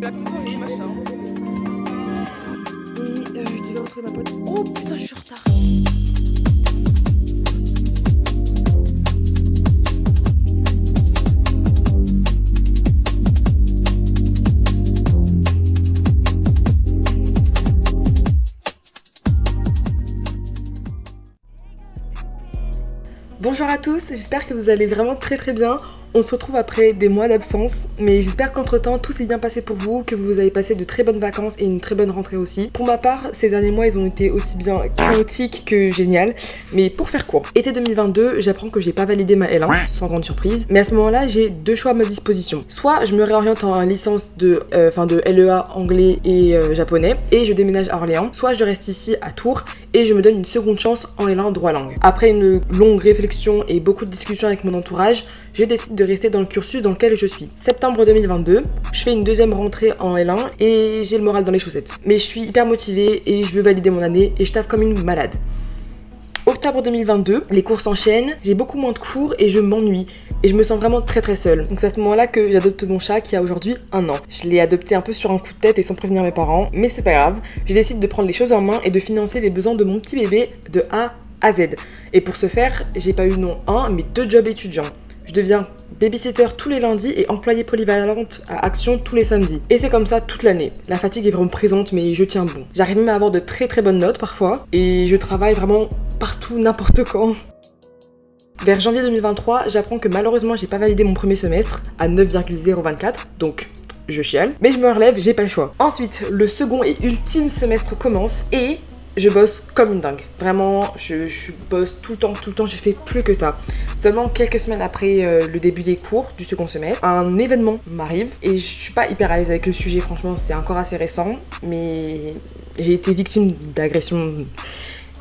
La petite soirée, machin. Et je devais retrouver ma pote. Oh putain, je suis en retard. Bonjour à tous, j'espère que vous allez vraiment très bien. On se retrouve après des mois d'absence, mais j'espère qu'entre temps tout s'est bien passé pour vous, que vous avez passé de très bonnes vacances et une très bonne rentrée aussi. Pour ma part, ces derniers mois ils ont été aussi bien chaotiques que génial, mais pour faire court. Été 2022, j'apprends que j'ai pas validé ma L1, sans grande surprise, mais à ce moment-là j'ai deux choix à ma disposition. Soit je me réoriente en licence de LEA anglais et japonais, et je déménage à Orléans, soit je reste ici à Tours et je me donne une seconde chance en L1 droit langue. Après une longue réflexion et beaucoup de discussions avec mon entourage, je décide de rester dans le cursus dans lequel je suis. Septembre 2022, je fais une deuxième rentrée en L1 et j'ai le moral dans les chaussettes. Mais je suis hyper motivée et je veux valider mon année et je taffe comme une malade. Octobre 2022, les cours s'enchaînent, j'ai beaucoup moins de cours et je m'ennuie. Et je me sens vraiment très seule. Donc c'est à ce moment-là que j'adopte mon chat qui a aujourd'hui 1 an. Je l'ai adopté un peu sur un coup de tête et sans prévenir mes parents, mais c'est pas grave. Je décide de prendre les choses en main et de financer les besoins de mon petit bébé de A à Z. Et pour ce faire, j'ai pas eu non un, mais 2 jobs étudiants. Je deviens babysitter tous les lundis et employée polyvalente à Action tous les samedis. Et c'est comme ça toute l'année. La fatigue est vraiment présente, mais je tiens bon. J'arrive même à avoir de très bonnes notes parfois. Et je travaille vraiment partout, n'importe quand. Vers janvier 2023, j'apprends que malheureusement j'ai pas validé mon premier semestre à 9,024, donc je chiale. Mais je me relève, j'ai pas le choix. Ensuite, le second et ultime semestre commence et je bosse comme une dingue. Vraiment, je bosse tout le temps, je fais plus que ça. Seulement quelques semaines après le début des cours du second semestre, un événement m'arrive et je suis pas hyper à l'aise avec le sujet, franchement c'est encore assez récent, mais j'ai été victime d'agression.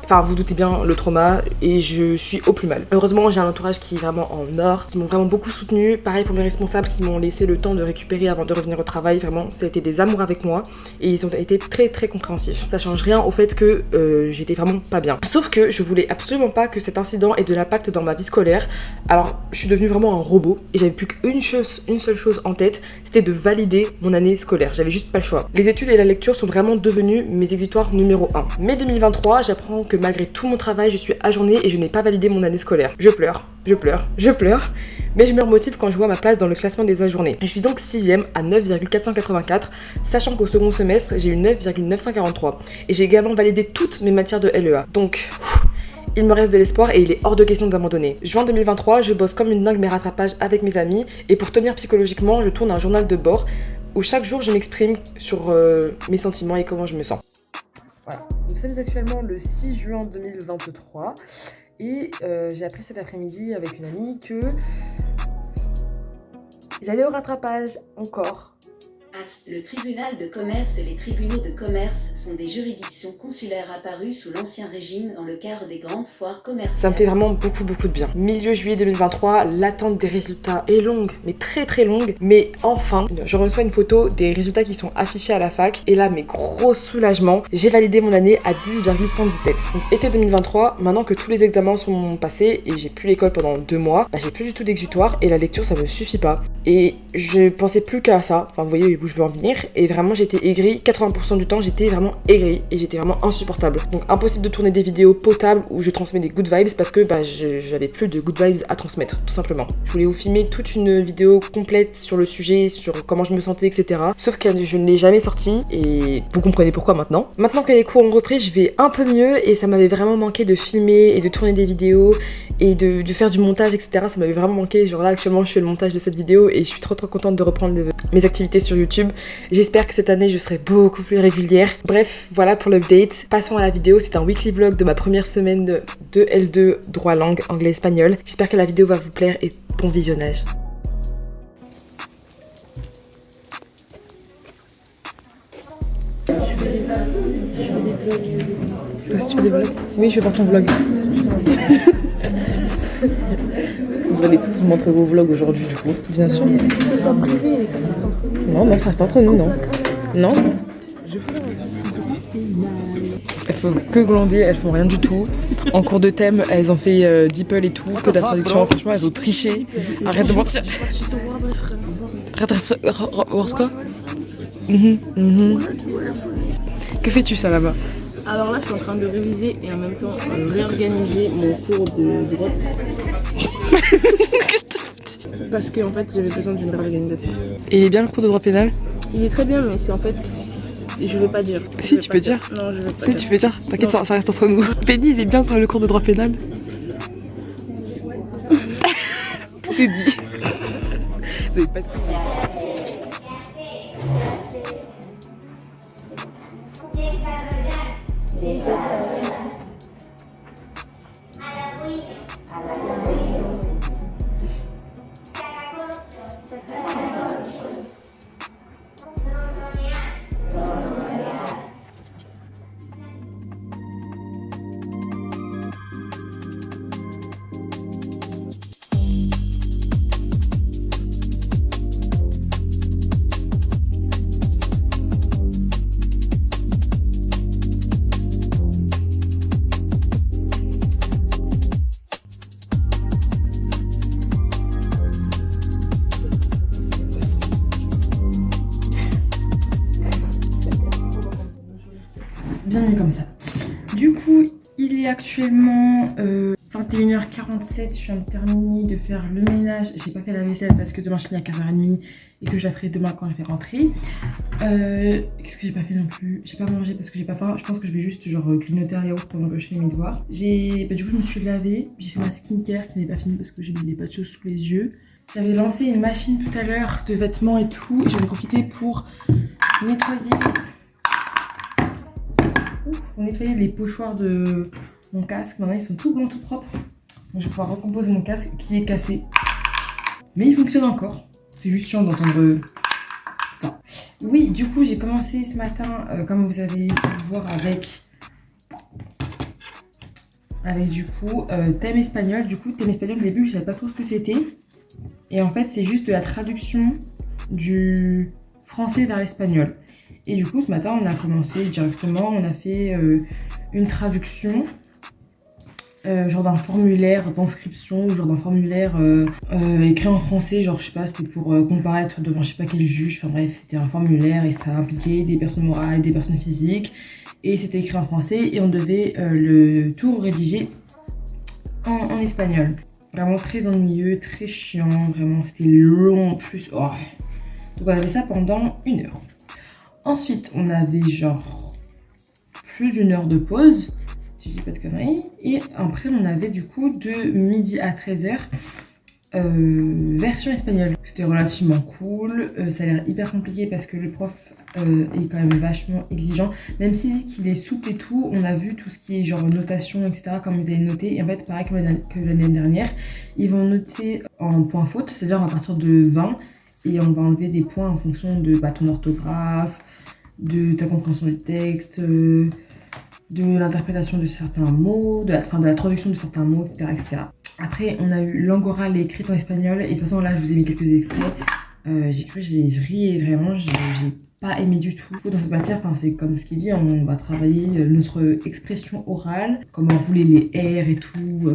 Enfin, vous doutez bien le trauma et je suis au plus mal. Heureusement, j'ai un entourage qui est vraiment en or, qui m'ont vraiment beaucoup soutenu. Pareil pour mes responsables qui m'ont laissé le temps de récupérer avant de revenir au travail. Vraiment, ça a été des amours avec moi et ils ont été très compréhensifs. Ça change rien au fait que j'étais vraiment pas bien. Sauf que je voulais absolument pas que cet incident ait de l'impact dans ma vie scolaire. Alors, je suis devenue vraiment un robot et j'avais plus qu'une seule chose en tête, c'était de valider mon année scolaire. J'avais juste pas le choix. Les études et la lecture sont vraiment devenus mes exutoires numéro 1. Mai 2023, j'apprends que malgré tout mon travail, je suis ajournée et je n'ai pas validé mon année scolaire. Je pleure, mais je me remotive quand je vois ma place dans le classement des ajournés. Je suis donc 6ème à 9,484, sachant qu'au second semestre, j'ai eu 9,943. Et j'ai également validé toutes mes matières de LEA. Donc, il me reste de l'espoir et il est hors de question d'abandonner. Juin 2023, je bosse comme une dingue mes rattrapages avec mes amis et pour tenir psychologiquement, je tourne un journal de bord où chaque jour je m'exprime sur mes sentiments et comment je me sens. Voilà, nous sommes actuellement le 6 juin 2023 et j'ai appris cet après-midi avec une amie que j'allais au rattrapage encore. Le tribunal de commerce et les tribunaux de commerce sont des juridictions consulaires apparues sous l'Ancien Régime dans le cadre des grandes foires commerciales. Ça me fait vraiment beaucoup de bien. Milieu juillet 2023, l'attente des résultats est longue, mais très longue. Mais enfin, je reçois une photo des résultats qui sont affichés à la fac. Et là, mais gros soulagement, j'ai validé mon année à 10,117. Donc été 2023, maintenant que tous les examens sont passés et j'ai plus l'école pendant 2 mois, j'ai plus du tout d'exutoire et la lecture ça me suffit pas. Et je pensais plus qu'à ça. Enfin, vous voyez où je veux en venir. Et vraiment, j'étais aigrie. 80% du temps, j'étais vraiment aigrie. Et j'étais vraiment insupportable. Donc, impossible de tourner des vidéos potables où je transmets des good vibes parce que j'avais plus de good vibes à transmettre, tout simplement. Je voulais vous filmer toute une vidéo complète sur le sujet, sur comment je me sentais, etc. Sauf que je ne l'ai jamais sortie. Et vous comprenez pourquoi maintenant. Maintenant que les cours ont repris, je vais un peu mieux. Et ça m'avait vraiment manqué de filmer et de tourner des vidéos et de faire du montage, etc. Ça m'avait vraiment manqué. Genre là, actuellement, je fais le montage de cette vidéo et je suis trop contente de reprendre mes activités sur YouTube. J'espère que cette année, je serai beaucoup plus régulière. Bref, voilà pour l'update. Passons à la vidéo. C'est un weekly vlog de ma première semaine de L2 droit langue anglais-espagnol. J'espère que la vidéo va vous plaire et bon visionnage. Je fais des vlogs. Toi aussi tu fais des vlogs? Oui, je vais voir ton vlog. Vous allez tous vous montrer vos vlogs aujourd'hui du coup. Bien sûr. Que ce soit privé et ça reste entre nous. Non, ça reste pas entre nous, non. Non. Elles font que glander, elles font rien du tout. En cours de thème, elles ont fait DeepL et tout, que de la traduction. Franchement, elles ont triché. Arrête de mentir. Arrête de... Quoi? Que fais-tu ça là-bas? Alors là, je suis en train de réviser et en même temps réorganiser mon cours de droit. Parce qu'en fait, j'avais besoin d'une réorganisation. Et il est bien le cours de droit pénal? Il est très bien, mais c'est en fait... Je veux pas dire. Si, tu peux dire. Non, je veux pas Si, dire. tu peux dire. T'inquiète, ça reste entre nous. Penny, il est bien le cours de droit pénal? Tout est dit. Vous avez pas de... Bien mieux comme ça. Du coup, il est actuellement 21h47. Je viens de terminer de faire le ménage. J'ai pas fait la vaisselle parce que demain je finis à 4h30 et que je la ferai demain quand je vais rentrer. Qu'est-ce que j'ai pas fait non plus? J'ai pas mangé parce que j'ai pas faim. Je pense que je vais juste genre grignoter un yaourt pendant que je fais mes devoirs. Du coup, je me suis lavée. J'ai fait ma skincare qui n'est pas finie parce que j'ai mis des patchos sous les yeux. J'avais lancé une machine tout à l'heure de vêtements et tout. Et j'en ai profité pour nettoyer les pochoirs de mon casque. Maintenant ils sont tout blancs, tout propres. Donc je vais pouvoir recomposer mon casque qui est cassé. Mais il fonctionne encore. C'est juste chiant d'entendre ça. Oui, du coup j'ai commencé ce matin, comme vous avez pu le voir, avec du coup thème espagnol. Du coup thème espagnol au début je savais pas trop ce que c'était. Et en fait c'est juste de la traduction du français vers l'espagnol. Et du coup, ce matin, on a commencé directement, on a fait une traduction, genre d'un formulaire d'inscription, ou genre d'un formulaire écrit en français, genre je sais pas, c'était pour comparaître devant je sais pas quel juge, enfin bref, c'était un formulaire et ça impliquait des personnes morales, des personnes physiques, et c'était écrit en français et on devait le tout rédiger en espagnol. Vraiment très ennuyeux, très chiant, vraiment c'était long en plus. Oh. Donc on avait ça pendant 1 heure. Ensuite, on avait genre plus d'1 heure de pause, si je dis pas de conneries. Et après, on avait du coup de midi à 13h, version espagnole. C'était relativement cool. Ça a l'air hyper compliqué parce que le prof est quand même vachement exigeant. Même si qu'il est souple et tout, on a vu tout ce qui est genre notation, etc. Comme ils avaient noté. Et en fait, pareil que l'année dernière, ils vont noter en point faute, c'est-à-dire à partir de 20. Et on va enlever des points en fonction de ton orthographe, de ta compréhension du texte, de l'interprétation de certains mots, de la traduction de certains mots, etc., etc. Après, on a eu langue orale et écrite en espagnol. Et de toute façon, là, je vous ai mis quelques extraits. J'ai cru, j'ai vrillé, vraiment, j'ai pas aimé du tout. Dans cette matière, c'est comme ce qu'il dit, on va travailler notre expression orale, comment rouler les R et tout.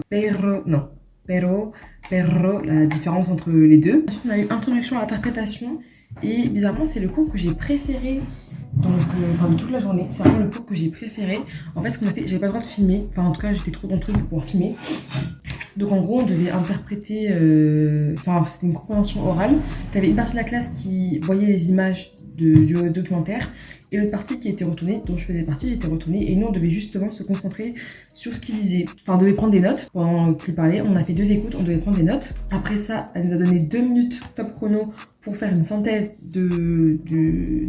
Pero, la différence entre les deux. Ensuite, on a eu introduction à l'interprétation. Et bizarrement, c'est le cours que j'ai préféré de toute la journée. C'est vraiment le cours que j'ai préféré. En fait, ce qu'on a fait, j'avais pas le droit de filmer. En tout cas, j'étais trop dans le truc pour pouvoir filmer. Donc en gros, on devait interpréter... c'était une compréhension orale. T'avais une partie de la classe qui voyait les images du documentaire et l'autre partie qui était retournée, dont je faisais partie, j'étais retournée. Et nous, on devait justement se concentrer sur ce qu'il disait. On devait prendre des notes pendant qu'il parlait. On a fait 2 écoutes, on devait prendre des notes. Après ça, elle nous a donné 2 minutes top chrono pour faire une synthèse de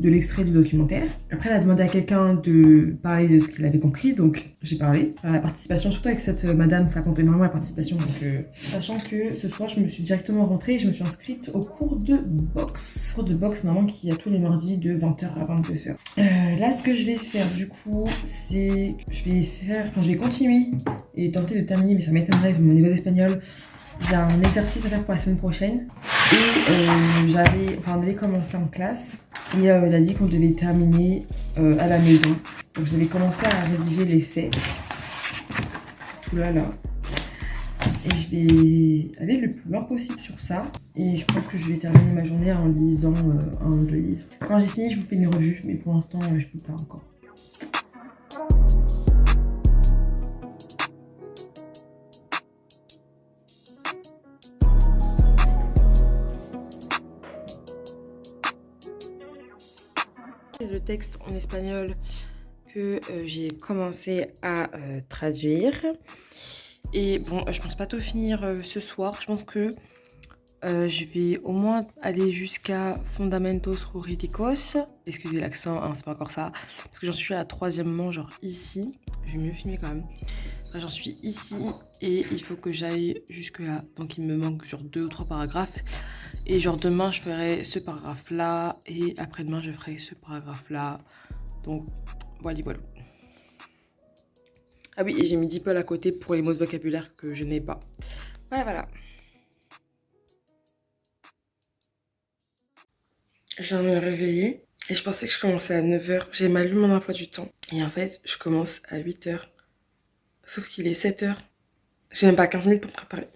l'extrait du documentaire. Après, elle a demandé à quelqu'un de parler de ce qu'il avait compris, donc j'ai parlé. La participation, surtout avec cette madame, ça compte énormément la participation. Donc, sachant que ce soir, je me suis directement rentrée et je me suis inscrite au cours de boxe. Cours de boxe, normalement, qui a tous les mardis de 20h à 22h. Là, ce que je vais faire, du coup, c'est... Je vais continuer et tenter de terminer, mais ça m'étonnerait vu mon niveau d'espagnol. J'ai un exercice à faire pour la semaine prochaine. Et on avait commencé en classe. Et elle a dit qu'on devait terminer à la maison. Donc j'avais commencé à rédiger les faits. Tout là. et je vais aller le plus loin possible sur ça. Et je pense que je vais terminer ma journée en lisant un ou deux livres. Quand j'ai fini, je vous fais une revue, mais pour l'instant, je peux pas encore. C'est le texte en espagnol que j'ai commencé à traduire. Et bon, je pense pas tout finir ce soir. Je pense que je vais au moins aller jusqu'à Fundamentos Jurídicos. Excusez l'accent, hein, c'est pas encore ça. Parce que j'en suis à la troisièmement, genre ici. Je vais mieux filmer quand même. Enfin, j'en suis ici et il faut que j'aille jusque là. Donc il me manque genre 2 ou 3 paragraphes. Et genre demain, je ferai ce paragraphe-là. Et après-demain, je ferai ce paragraphe-là. Donc voilà, voilà. Ah oui, et j'ai mis DeepL à côté pour les mots de vocabulaire que je n'ai pas. Voilà, voilà. Je viens de me réveiller et je pensais que je commençais à 9h. J'ai mal lu mon emploi du temps. Et en fait, je commence à 8h. Sauf qu'il est 7h. J'ai même pas 15 minutes pour me préparer.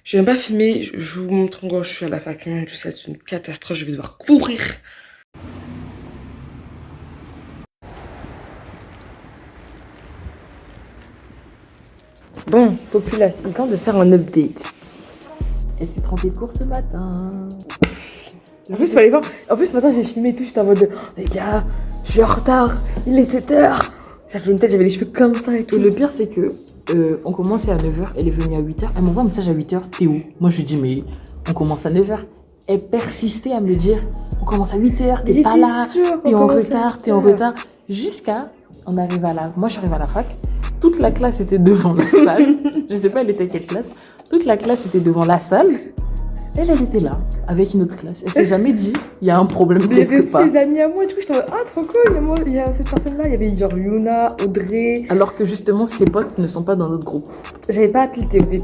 Je n'ai même pas filmé. Je vous montre encore, je suis à la fac. Tout ça, c'est une catastrophe. Je vais devoir courir. Bon, populace, il est temps de faire un update. Elle s'est trompée de cours ce matin. En plus, fallait voir. En plus, ce matin, j'ai filmé et tout. J'étais en mode de, oh, les gars, je suis en retard. Il est 7h. J'avais une tête, j'avais les cheveux comme ça et tout. Et le pire, c'est que on commençait à 9h, elle est venue à 8h. Elle m'envoie un message à 8h, t'es où? Moi, je lui dis, mais on commence à 9h. Elle persistait à me dire, on commence à 8h, t'es pas là, t'es en retard, t'es en retard. Jusqu'à, on arrive à la. Moi, j'arrive à la fac. Toute la classe était devant la salle. Je sais pas, elle était quelle classe. Toute la classe était devant la salle. Elle était là, avec une autre classe. Elle s'est jamais dit, il y a un problème quelque part. Il y avait des amis à moi et tout. J'étais en mode, ah, trop cool. Il y a cette personne-là. Il y avait genre Yuna, Audrey. Alors que justement, ses potes ne sont pas dans notre groupe. J'avais pas tilté au début.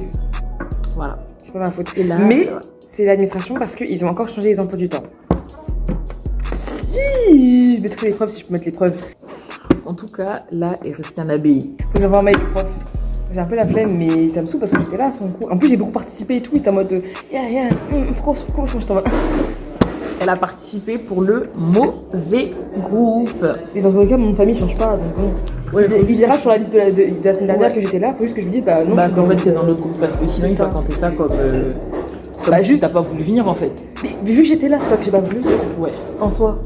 Voilà. C'est pas ma faute. Et là, mais c'est l'administration parce qu'ils ont encore changé les emplois du temps. Si je mettrai les preuves si je peux mettre les preuves. En tout cas, là, il reste un ABI. Faut que j'envoie un mail au prof. J'ai un peu la flemme, mais ça me saoule parce que j'étais là à son cours. En plus, j'ai beaucoup participé et tout. Il était en mode, pourquoi j'étais en mode. Elle a participé pour le mauvais groupe. Mais dans tous les cas, mon famille change pas. Donc bon. Ouais, il verra sur la liste de la semaine dernière que j'étais là. Faut juste que je lui dise, bah non. Bah, qu'en fait, t'es dans notre groupe parce que sinon, il va compter ça comme bah, si juste t'as pas voulu venir en fait. Mais vu que j'étais là, c'est pas que j'ai pas voulu. Ouais. En soi.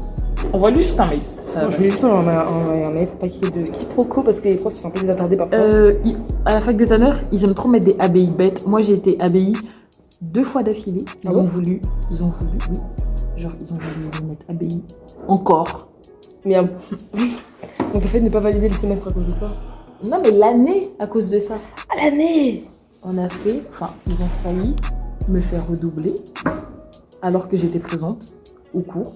Envoie-lui juste un mail. Non, je voulais juste envoyer un mail pour pas qu'il y ait de quiproquo parce que les profs ils sont un peu désattardés parfois. À la fac des tanneurs, ils aiment trop mettre des ABI bêtes. Moi, j'ai été ABI 2 fois d'affilée. Ils ont voulu, oui. Genre, ils ont voulu mettre ABI encore. Mais donc, en fait, ne pas valider le semestre à cause de ça. Non, mais l'année à cause de ça. À l'année! On a fait, ils ont failli me faire redoubler alors que j'étais présente au cours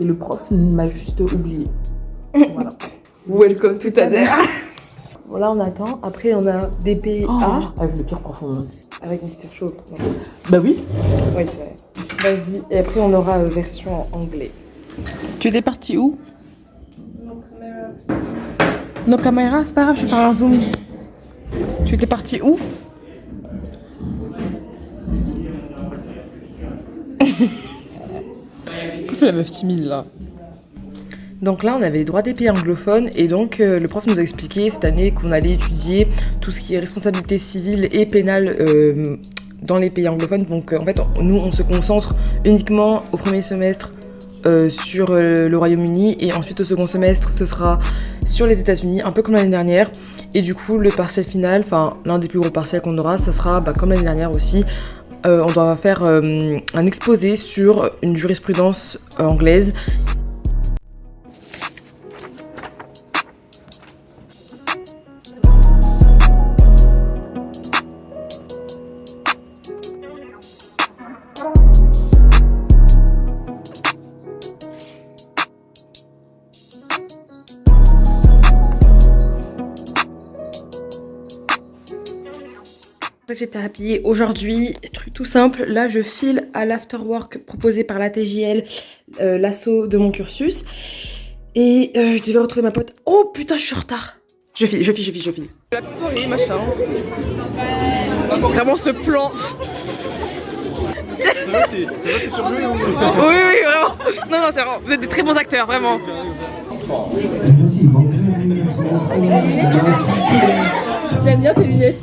et le prof m'a juste oublié. Voilà. Welcome to Tader. Bon, là, on attend. Après, on a DPA. Avec le pire prof au monde. Avec Mr. Chauve. Bah oui. Oui, c'est vrai. Vas-y. Et après, on aura version en anglais. Tu étais parti où? No caméra, c'est pas grave, je vais faire un zoom. Tu étais parti où? Pourquoi la meuf timide là? Donc là, on avait les droits des pays anglophones et donc le prof nous a expliqué cette année qu'on allait étudier tout ce qui est responsabilité civile et pénale dans les pays anglophones. Donc en fait, nous, on se concentre uniquement au premier semestre sur le Royaume-Uni et ensuite au second semestre, ce sera sur les États-Unis, un peu comme l'année dernière. Et du coup, le partiel final, enfin l'un des plus gros partiels qu'on aura, ça sera comme l'année dernière aussi. On doit faire un exposé sur une jurisprudence anglaise. J'étais habillée aujourd'hui, truc tout simple. Là, je file à l'afterwork proposé par la TJL, l'asso de mon cursus. Et je devais retrouver ma pote. Oh putain, je suis en retard. Je file. La petite soirée, machin. Vraiment ce plan. C'est surjoué ou... Oui, vraiment. Non, c'est vraiment. Vous êtes des très bons acteurs, vraiment. J'aime bien tes lunettes.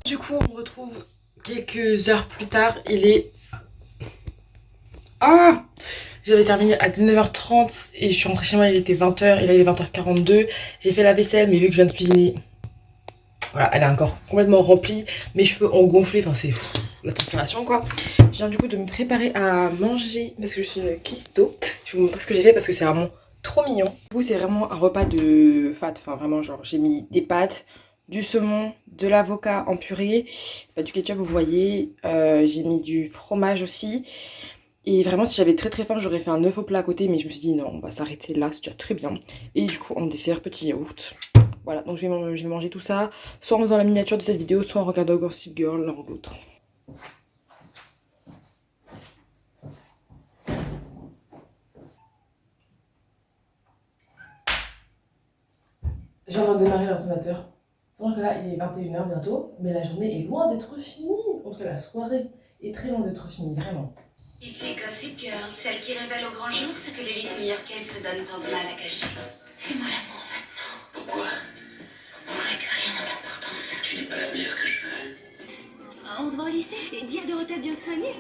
Du coup, on retrouve quelques heures plus tard. Il est... Ah! J'avais terminé à 19h30 et je suis rentrée chez moi, il était 20h et là il est 20h42. J'ai fait la vaisselle, mais vu que je viens de cuisiner, voilà, elle est encore complètement remplie. Mes cheveux ont gonflé, enfin c'est la transpiration quoi. Je viens du coup de me préparer à manger parce que je suis une cuistot. Je vais vous montrer ce que j'ai fait parce que c'est vraiment trop mignon. Du coup c'est vraiment un repas de fat, enfin vraiment genre j'ai mis des pâtes, du saumon, de l'avocat en purée, du ketchup vous voyez, j'ai mis du fromage aussi. Et vraiment si j'avais très faim j'aurais fait un œuf au plat à côté, mais je me suis dit non, on va s'arrêter là, c'est déjà très bien. Et du coup en dessert, petit yaourt. Voilà, donc je vais manger tout ça, soit en faisant la miniature de cette vidéo, soit en regardant Gossip Girl, l'un ou l'autre. J'ai envie de démarrer l'ordinateur. Sauf que là, il est 21h bientôt, mais la journée est loin d'être finie. En tout cas, la soirée est très loin d'être finie, vraiment. Ici Gossip Girl, celle qui révèle au grand jour ce que l'élite new-yorkaise se donne tant de mal à cacher. Fais-moi l'amour maintenant. Pourquoi? On dirait que rien n'a d'importance. Tu n'es pas la meilleure que je veux. On se voit au lycée et dis à Dorothée de bien se soigner.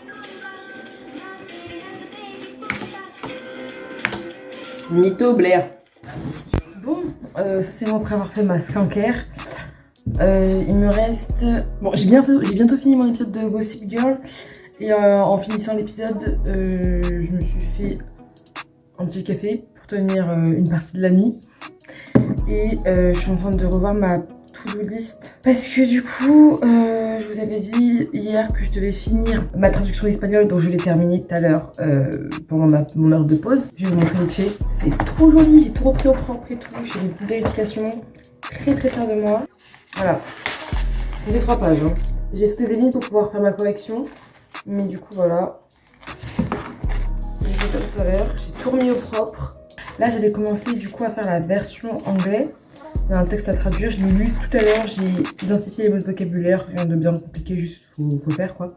Mytho Blair. Bon, ça c'est bon après avoir fait ma skincare. Il me reste... Bon, j'ai bientôt fini mon épisode de Gossip Girl. Et en finissant l'épisode, je me suis fait un petit café pour tenir une partie de la nuit. Et je suis en train de revoir ma to-do list. Parce que du coup, je vous avais dit hier que je devais finir ma traduction espagnole. Donc je l'ai terminée tout à l'heure pendant mon heure de pause. Je vais vous montrer vite fait. C'est trop joli, j'ai tout repris au propre et tout. J'ai des petites vérifications. Très fière de moi. Voilà. Ça fait 3 pages. Hein. J'ai sauté des lignes pour pouvoir faire ma correction. Mais du coup voilà, j'ai fait ça tout à l'heure, j'ai tout remis au propre. Là j'avais commencé du coup à faire la version anglais. Il y a un texte à traduire, je l'ai lu tout à l'heure, j'ai identifié les mots de vocabulaire, rien de bien compliqué, juste faut faire quoi.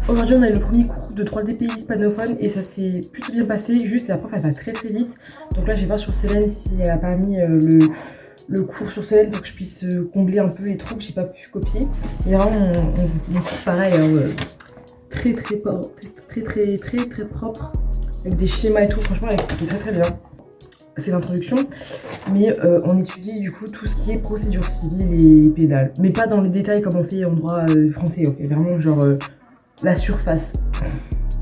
Aujourd'hui on a eu le premier cours de 3 pays hispanophones et ça s'est plutôt bien passé, juste la prof elle va très vite. Donc là je vais voir sur Célène si elle a pas mis le cours sur Célène pour que je puisse combler un peu les trous que j'ai pas pu copier. Et vraiment mon cours pareil, très propre avec des schémas et tout, franchement elle explique très bien. C'est l'introduction, mais on étudie du coup tout ce qui est procédure civile et pénale, mais pas dans les détails comme on fait en droit français, on fait vraiment genre la surface.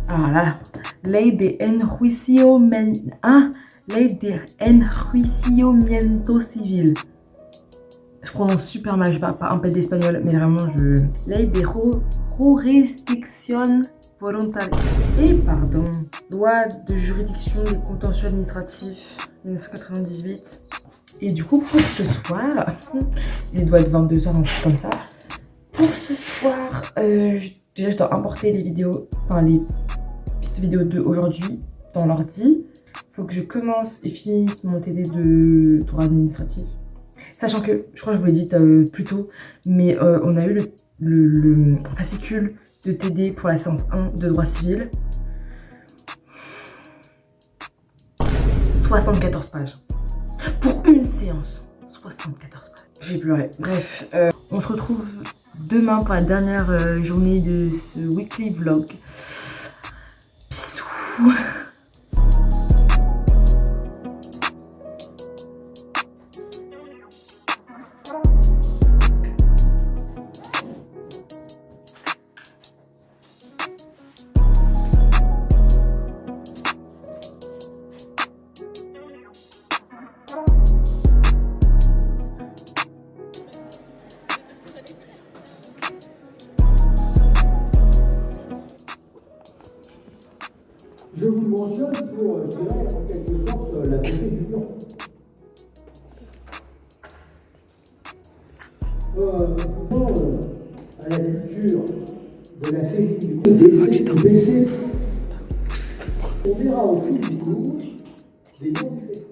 Ah là, ley de enjuiciamiento civil. Je prononce super mal, je parle pas un peu d'espagnol, mais vraiment je... Ley de jurisdiction volontaria. Et pardon. Loi de juridiction des contentieux administratifs, 1998. Et du coup, pour ce soir, il doit être 22h, un truc comme ça. Pour ce soir, déjà je dois importer les vidéos, enfin les petites vidéos d'aujourd'hui dans l'ordi. Faut que je commence et finisse mon TD de droit administratif. Sachant que, je crois que je vous l'ai dit plus tôt, mais on a eu le fascicule de TD pour la séance 1 de droit civil. 74 pages. Pour une séance. 74 pages. J'ai pleuré. Bref, on se retrouve demain pour la dernière journée de ce weekly vlog. Bisous. Je vous le mentionne pour, je dirais, en quelque sorte, la beauté du temps. À la culture de la série du PC, on verra au fil du jour des noms du festin.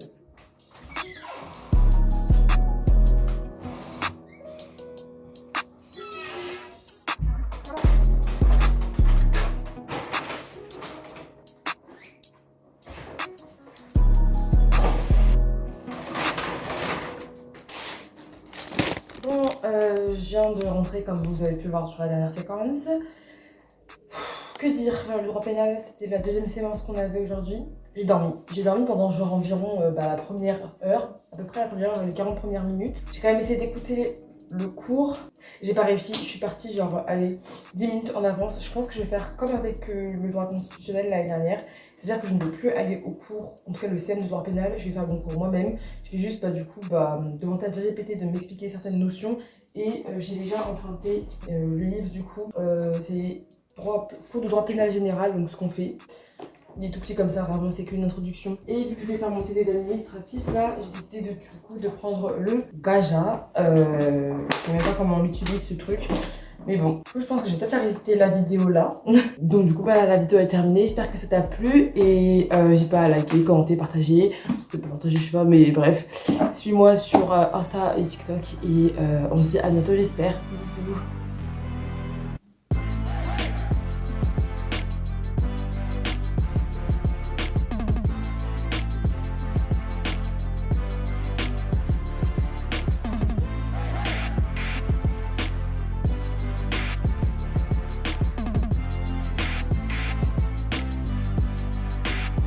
Bon, je viens de rentrer comme vous avez pu le voir sur la dernière séquence. Que dire, le droit pénal, c'était la deuxième séance qu'on avait aujourd'hui. J'ai dormi pendant genre environ la première heure, à peu près la première heure, les 40 premières minutes. J'ai quand même essayé d'écouter le cours. J'ai pas réussi, je suis partie genre, allez, 10 minutes en avance. Je pense que je vais faire comme avec le droit constitutionnel l'année dernière. C'est-à-dire que je ne vais plus aller au cours, en tout cas le CM de droit pénal, je vais faire mon cours moi-même. Je vais juste demander à ChatGPT de m'expliquer certaines notions. Et j'ai déjà emprunté le livre du coup, c'est cours de droit pénal général, donc ce qu'on fait. Il est tout petit comme ça, vraiment c'est qu'une introduction. Et vu que je vais faire mon TD d'administratif, là j'ai décidé de prendre le Gaja. Je sais même pas comment on utilise ce truc. Mais bon, je pense que j'ai peut-être arrêté la vidéo là. Donc du coup, la vidéo est terminée. J'espère que ça t'a plu. Et n'hésite pas à liker, commenter, partager. Peut-être pas partager, je sais pas, mais bref. Suis-moi sur Insta et TikTok. Et on se dit à bientôt, j'espère. Bisous.